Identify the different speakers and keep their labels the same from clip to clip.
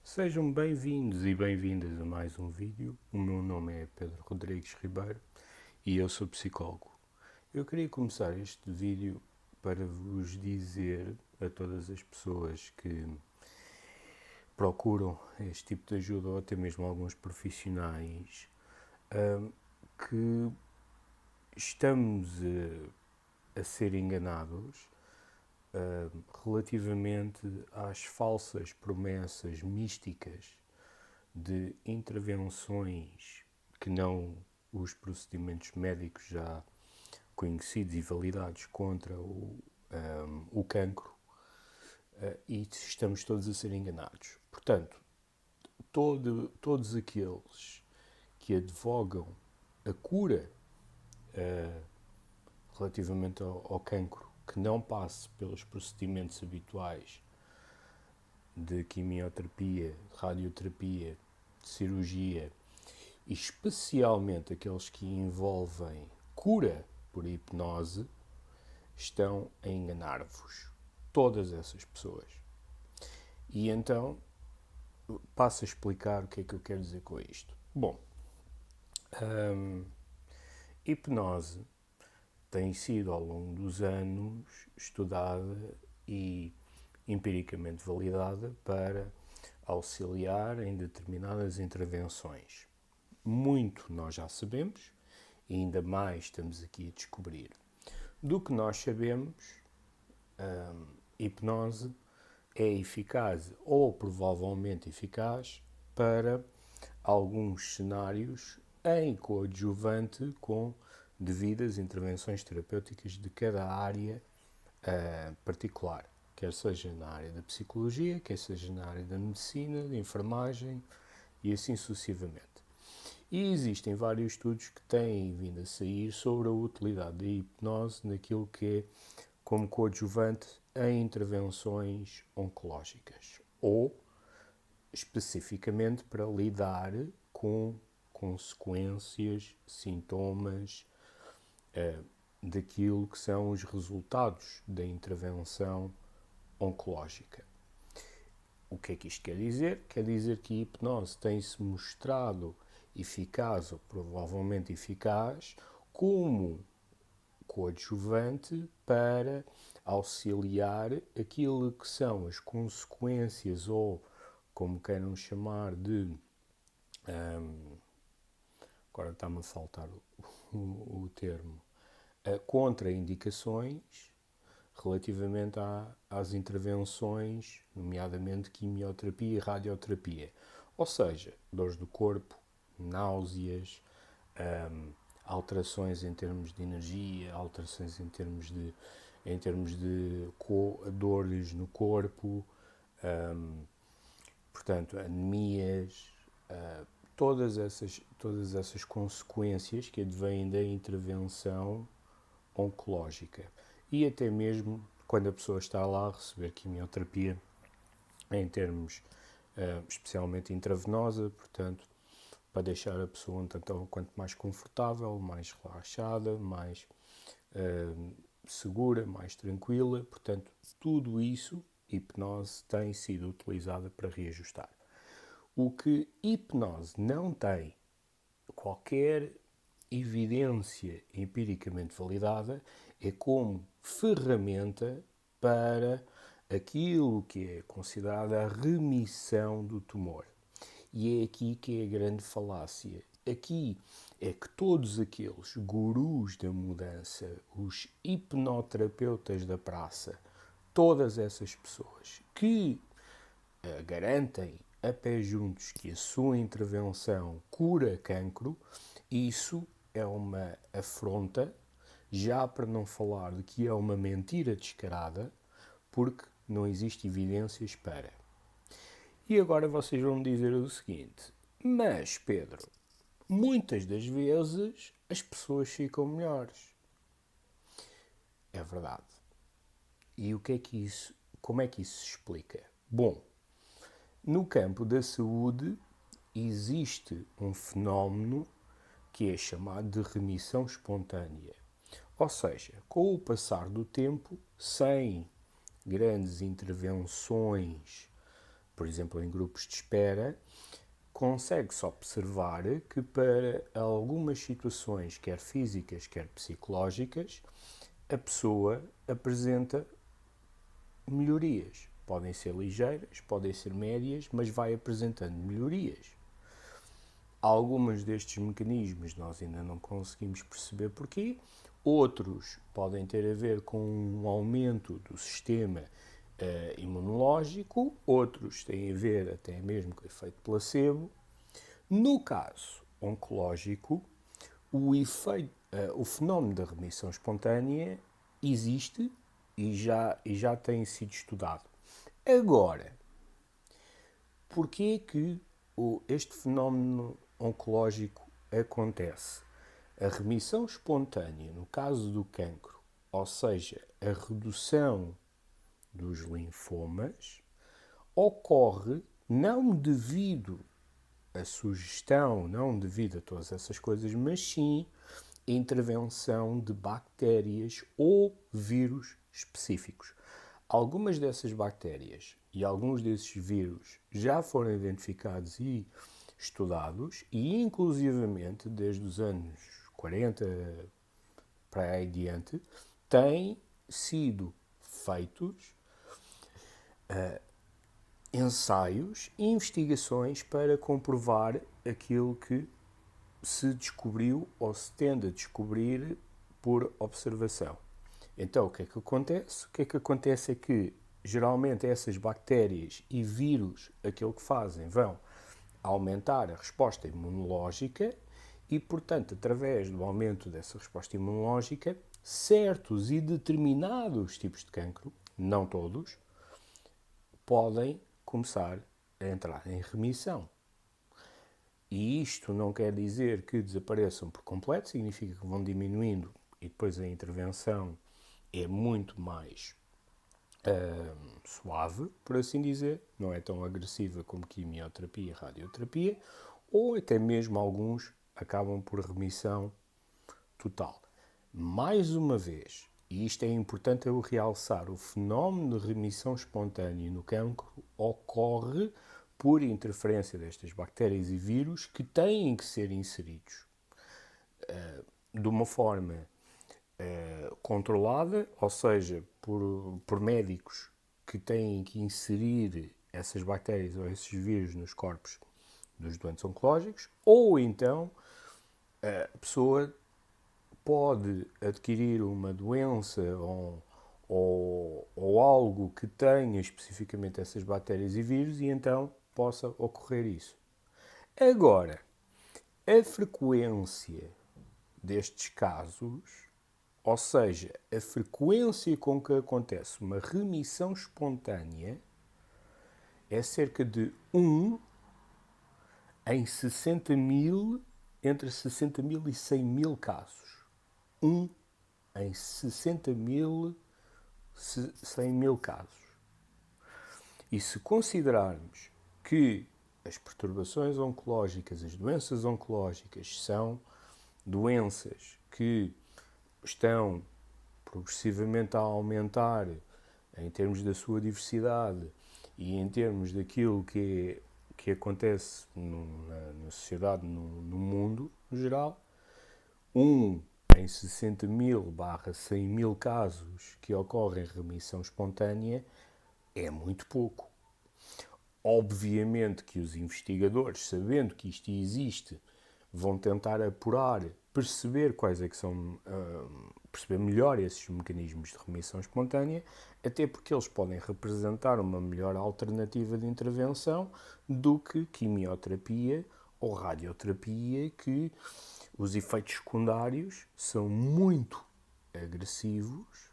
Speaker 1: Sejam bem-vindos e bem-vindas a mais um vídeo. O meu nome é Pedro Rodrigues Ribeiro e eu sou psicólogo. Eu queria começar este vídeo para vos dizer a todas as pessoas que procuram este tipo de ajuda ou até mesmo alguns profissionais que estamos a ser enganados relativamente às falsas promessas místicas de intervenções que não os procedimentos médicos já conhecidos e validados contra o cancro, e estamos todos a ser enganados. Portanto, todos aqueles que advogam a cura relativamente ao cancro que não passe pelos procedimentos habituais de quimioterapia, de radioterapia, de cirurgia, e especialmente aqueles que envolvem cura por hipnose, estão a enganar-vos. Todas essas pessoas. E então, passo a explicar o que é que eu quero dizer com isto. Bom, hipnose tem sido ao longo dos anos estudada e empiricamente validada para auxiliar em determinadas intervenções. Muito nós já sabemos e ainda mais estamos aqui a descobrir. Do que nós sabemos, hipnose é eficaz ou provavelmente eficaz para alguns cenários em coadjuvante com devidas intervenções terapêuticas de cada área particular, quer seja na área da psicologia, quer seja na área da medicina, da enfermagem e assim sucessivamente. E existem vários estudos que têm vindo a sair sobre a utilidade da hipnose naquilo que é como coadjuvante em intervenções oncológicas ou especificamente para lidar com consequências, sintomas daquilo que são os resultados da intervenção oncológica. O que é que isto quer dizer? Quer dizer que a hipnose tem-se mostrado eficaz ou provavelmente eficaz como coadjuvante para auxiliar aquilo que são as consequências ou, como queiram chamar, de agora está-me a faltar o termo, contraindicações relativamente às intervenções, nomeadamente quimioterapia e radioterapia. Ou seja, dores do corpo, náuseas, alterações em termos de energia, alterações em termos de dores no corpo, portanto, anemias, todas essas consequências que advêm da intervenção oncológica. E até mesmo quando a pessoa está lá a receber quimioterapia, em termos especialmente intravenosa, portanto, para deixar a pessoa um tanto quanto mais confortável, mais relaxada, mais segura, mais tranquila. Portanto, tudo isso, hipnose tem sido utilizada para reajustar. O que hipnose não tem qualquer evidência empiricamente validada é como ferramenta para aquilo que é considerada a remissão do tumor. E é aqui que é a grande falácia. Aqui é que todos aqueles gurus da mudança, os hipnoterapeutas da praça, todas essas pessoas que garantem a pé juntos que a sua intervenção cura cancro, isso é uma afronta, já para não falar de que é uma mentira descarada, porque não existe evidências para. E agora vocês vão me dizer o seguinte: mas Pedro, muitas das vezes as pessoas ficam melhores. É verdade. E como é que isso se explica? Bom, no campo da saúde existe um fenómeno que é chamado de remissão espontânea. Ou seja, com o passar do tempo, sem grandes intervenções por exemplo, em grupos de espera, consegue-se observar que para algumas situações, quer físicas, quer psicológicas, a pessoa apresenta melhorias. Podem ser ligeiras, podem ser médias, mas vai apresentando melhorias. Alguns destes mecanismos nós ainda não conseguimos perceber porquê. Outros podem ter a ver com um aumento do sistema imunológico, outros têm a ver até mesmo com o efeito placebo. No caso oncológico, o fenómeno da remissão espontânea existe e já tem sido estudado. Agora, porquê que este fenómeno oncológico acontece? A remissão espontânea, no caso do cancro, ou seja, a redução dos linfomas, ocorre não devido à sugestão, não devido a todas essas coisas, mas sim a intervenção de bactérias ou vírus específicos. Algumas dessas bactérias e alguns desses vírus já foram identificados e estudados e, inclusivamente, desde os anos 40 para aí adiante, têm sido feitos ensaios e investigações para comprovar aquilo que se descobriu ou se tende a descobrir por observação. Então, o que é que acontece? O que é que acontece é que, geralmente, essas bactérias e vírus, aquilo que fazem, vão aumentar a resposta imunológica e, portanto, através do aumento dessa resposta imunológica, certos e determinados tipos de cancro, não todos, podem começar a entrar em remissão. E isto não quer dizer que desapareçam por completo, significa que vão diminuindo e depois a intervenção é muito mais suave, por assim dizer, não é tão agressiva como quimioterapia e radioterapia, ou até mesmo alguns acabam por remissão total. Mais uma vez, e isto é importante eu realçar, o fenómeno de remissão espontânea no cancro ocorre por interferência destas bactérias e vírus que têm que ser inseridos de uma forma controlada, ou seja, por médicos que têm que inserir essas bactérias ou esses vírus nos corpos dos doentes oncológicos, ou então a pessoa pode adquirir uma doença ou algo que tenha especificamente essas bactérias e vírus e então possa ocorrer isso. Agora, a frequência destes casos, ou seja, a frequência com que acontece uma remissão espontânea, é cerca de 1 em 60 mil, entre 60 mil e 100 mil casos. 1 em 60 mil, 100 mil casos. E se considerarmos que as perturbações oncológicas, as doenças oncológicas, são doenças que estão progressivamente a aumentar em termos da sua diversidade e em termos daquilo que acontece na sociedade, no mundo no geral, 1 em 60 mil barra 100 mil casos que ocorrem remissão espontânea é muito pouco. Obviamente que os investigadores, sabendo que isto existe, vão tentar apurar, perceber quais é que são, perceber melhor esses mecanismos de remissão espontânea, até porque eles podem representar uma melhor alternativa de intervenção do que quimioterapia ou radioterapia, que os efeitos secundários são muito agressivos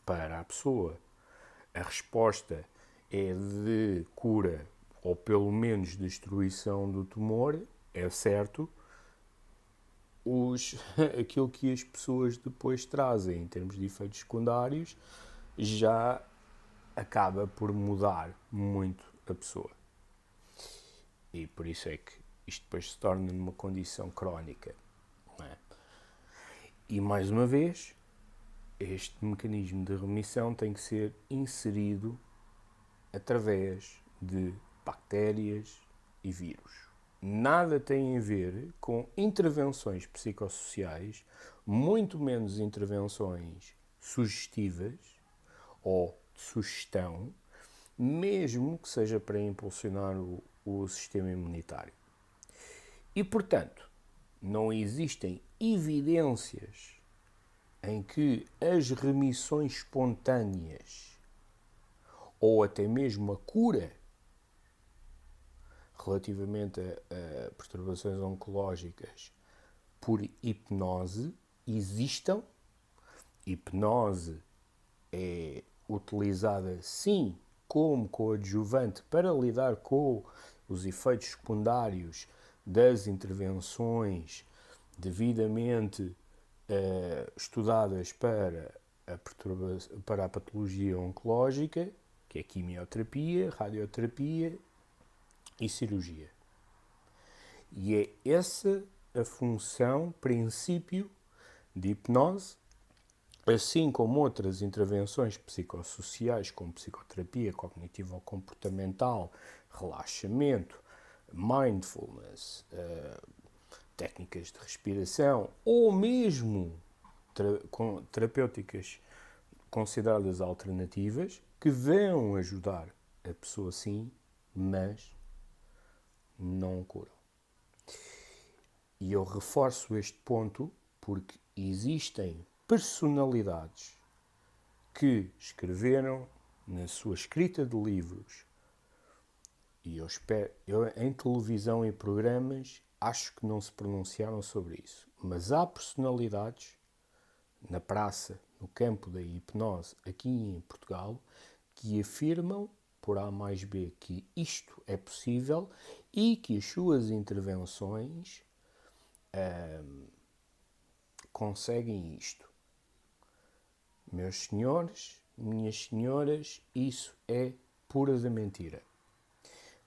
Speaker 1: para a pessoa. A resposta é de cura ou pelo menos destruição do tumor, é certo. Aquilo que as pessoas depois trazem em termos de efeitos secundários já acaba por mudar muito a pessoa. E por isso é que isto depois se torna numa condição crónica. Não é? E mais uma vez, este mecanismo de remissão tem que ser inserido através de bactérias e vírus. Nada tem a ver com intervenções psicossociais, muito menos intervenções sugestivas ou de sugestão, mesmo que seja para impulsionar o sistema imunitário. E, portanto, não existem evidências em que as remissões espontâneas ou até mesmo a cura relativamente a perturbações oncológicas por hipnose existam. Hipnose é utilizada, sim, como coadjuvante para lidar com os efeitos secundários das intervenções devidamente estudadas para a patologia oncológica, que é quimioterapia, radioterapia e cirurgia. E é essa a função, princípio de hipnose, assim como outras intervenções psicossociais, como psicoterapia cognitivo-comportamental, relaxamento, mindfulness, técnicas de respiração ou mesmo terapêuticas consideradas alternativas que vão ajudar a pessoa sim, mas não curam. E eu reforço este ponto porque existem personalidades que escreveram na sua escrita de livros e eu em televisão e programas acho que não se pronunciaram sobre isso, mas há personalidades na praça, no campo da hipnose aqui em Portugal que afirmam por A mais B que isto é possível e que as suas intervenções conseguem isto. Meus senhores, minhas senhoras, isso é pura da mentira.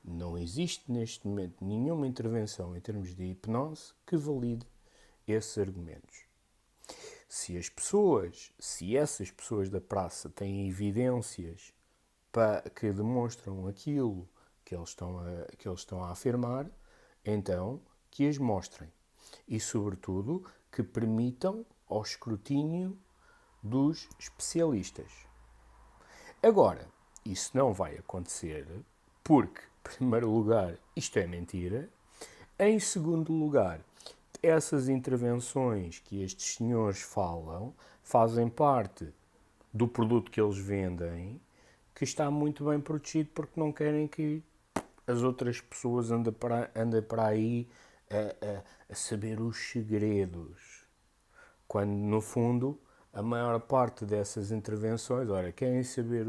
Speaker 1: Não existe neste momento nenhuma intervenção em termos de hipnose que valide esses argumentos. Se essas pessoas da praça têm evidências que demonstram aquilo que eles estão a afirmar, então que as mostrem. E, sobretudo, que permitam ao escrutínio dos especialistas. Agora, isso não vai acontecer porque, em primeiro lugar, isto é mentira. Em segundo lugar, essas intervenções que estes senhores falam fazem parte do produto que eles vendem, que está muito bem protegido porque não querem que as outras pessoas andem para aí a saber os segredos. Quando, no fundo, a maior parte dessas intervenções, querem saber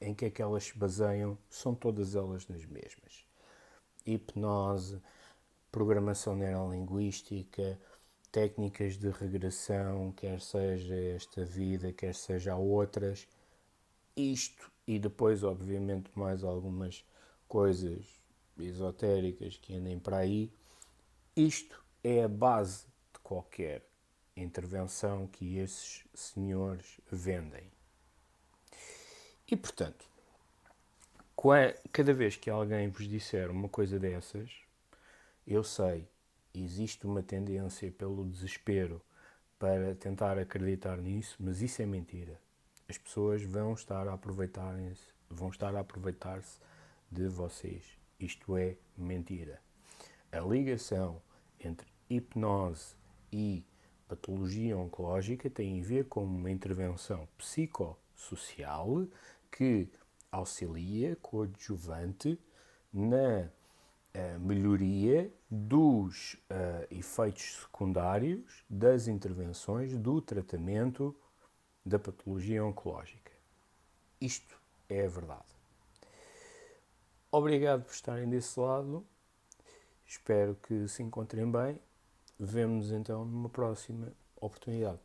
Speaker 1: em que é que elas se baseiam, são todas elas nas mesmas. Hipnose, programação neurolinguística, técnicas de regressão, quer seja esta vida, quer seja outras. Isto, e depois, obviamente, mais algumas coisas esotéricas que andem para aí. Isto é a base de qualquer intervenção que esses senhores vendem. E, portanto, cada vez que alguém vos disser uma coisa dessas, eu sei, existe uma tendência pelo desespero para tentar acreditar nisso, mas isso é mentira. As pessoas vão estar a aproveitar-se de vocês. Isto é mentira. A ligação entre hipnose e patologia oncológica tem a ver com uma intervenção psicossocial que auxilia, coadjuvante, na melhoria dos efeitos secundários das intervenções do tratamento da patologia oncológica. Isto é a verdade. Obrigado por estarem desse lado. Espero que se encontrem bem. Vemo-nos então numa próxima oportunidade.